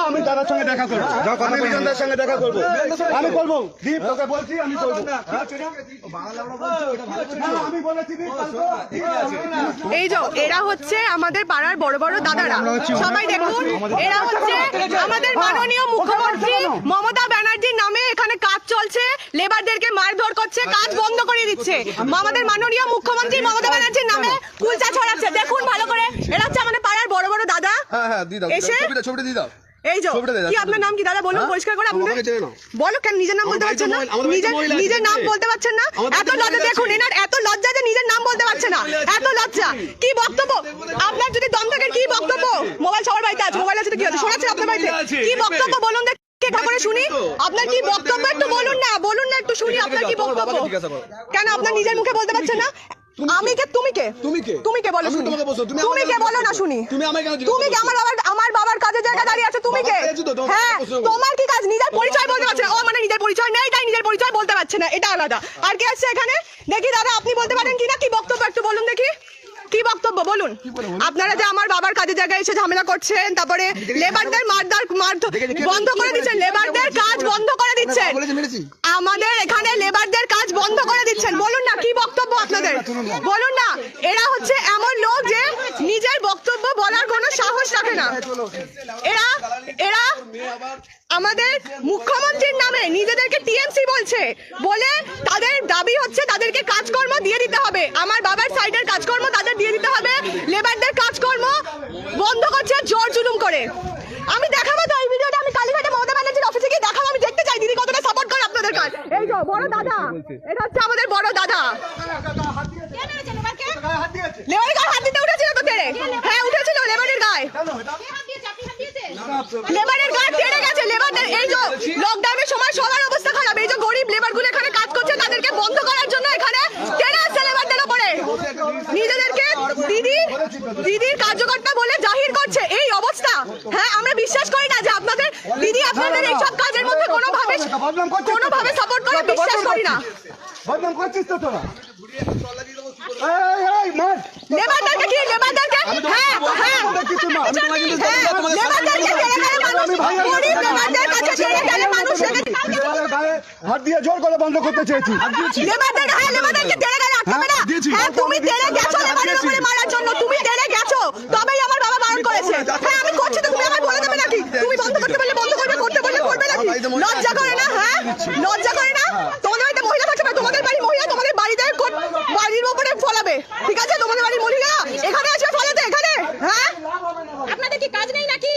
আমি দাদার সঙ্গে দেখা করবো, আমি বিজনদার সঙ্গে দেখা করবো, আমি করবো। দীপ তোকে বলছি আমি করবো। এই যে এরা হচ্ছে আমাদের পাড়ার বড় বড় দাদারা, সবাই দেখুন। এরা হচ্ছে আমাদের মাননীয় মুখ্যমন্ত্রী মমতা ব্যানার্জির নামে এখানে কাজ চলছে, লেবারদেরকে মারধর করছে, কাজ বন্ধ করে দিচ্ছে। আমাদের মাননীয় মুখ্যমন্ত্রী মমতা ব্যানার্জির নামে কুলচা ছড়াচ্ছে। দেখুন ভালো করে, এরা হচ্ছে আমাদের পাড়ার বড় বড় দাদা। এসে এই যে কি আপনার নাম কি দাদা বলুন পরিষ্কার করে। আপনি বলো কেন নিজের নাম বলতে পারছেন না? নিজের নাম বলতে পারছেন না? এত লজ্জা, দেখুন এনার এত লজ্জা যে নিজের নাম বলতে পারছে না, এত লজ্জা। কি বক্তব্য আপনার? যদি দম থাকে কি বক্তব্য? মোবাইল সবার বাড়িতে আছে, মোবাইল আছে তো কি হচ্ছে? শোনাচ্ছেন আপনার বাড়িতে কি বক্তব্য বলুন দেখি করে শুনি। আপনার কি বক্তব্য একটু বলুন না, বলুন না একটু শুনি আপনার কি বক্তব্য। কেন আপনার নিজের মুখে বলতে পারছেন না? আমি কে তুমি কে? তুমি কে বলো শুনি। তুমি কে বলো না শুনি। তুমি কে? আমার বাবার কাজের জায়গা দাঁড়িয়ে আছে, তুমি কে? হ্যাঁ, তোমার কি কাজ? নিজের পরিচয় বলতে পারছে না। ও মানে নিজের পরিচয় নেই তাই নিজের পরিচয় বলতে পারছে না, এটা আলাদা। আর কে আসছে এখানে দেখি দাদা, আপনি বলতে পারেন কিনা কি বক্তব্য একটু বলুন দেখি। কি বক্তব্য বলুন? আপনারা যে আমার বাবার কাজের জায়গায় এসে ঝামেলা করছেন, তারপরে লেবারদের মারধর বন্ধ করে দিচ্ছেন, লেবারদের কাজ বন্ধ করে দিচ্ছেন, আমাদের এখানে লেবারদের কাজ বন্ধ করে দিচ্ছেন। বলুন না কি বক্তব্য আপনাদের, বলুন না। এরা হচ্ছে এমন লোক যে নিজের বক্তব্য বলার কোনো সাহস রাখে না। এরা এরা আমাদের মুখ্যমন্ত্রীর নামে নিজেদেরকে টিএমসি বলছে, বলে তাদের দাবি হচ্ছে তাদেরকে কাজকর্ম দিয়ে দিতে হবে। আমার বাবার সাইডের কাজকর্ম তাদের দিয়ে দিতে হবে, লেবারদের কাজকর্ম বন্ধ করছে জোর জুলুম করে। আমি দেখাবো তো এই ভিডিওটা, আমি কালীঘাটে মমতা ব্যানার্জির অফিসে গিয়ে দেখাবো, আমি দেখতে চাই দিদি কতটা সাপোর্ট করে আপনাদের কাজ। এই যে বড় দাদা, এটা হচ্ছে আমাদের বড় দাদা। লেবারের গায়ে হাত দিতে উঠেছিল তো তেড়ে? হ্যাঁ উঠেছিল লেবারের গায়ে, লেবারের গায়ে তেড়ে গেছে লেবারদের। এই যে লকডাউনের সময় সবার অবস্থা খারাপ, এই যে গরিব লেবার গুলো এখানে কাজ করছে তাদেরকে বন্ধ করার জন্য এখানে তেড়ে আসছে লেবারদের উপরে। নিজেদেরকে দিদির কার্যকর্তা বলে জাহির করছে, এই অবস্থা। হ্যাঁ, আমরা বিশ্বাস করি না যে আপনাদের দিদি আপনাদের এইসব কাজের মধ্যে কোনোভাবে সাপোর্ট করে, বিশ্বাস করি না। বদনাম করছিস তো তোরা। লেবারদেরকে কি লেবারদেরকে হ্যাঁ হ্যাঁ লেবারদেরকে হাত দিয়ে জোর করে বন্ধ করতে চেয়েছি। লেবারদেরকে হ্যাঁ লেবারদেরকে তেড়ে গেলে আটকাবে না। হ্যাঁ তুমি তেড়ে গেছো লেবারের উপরে,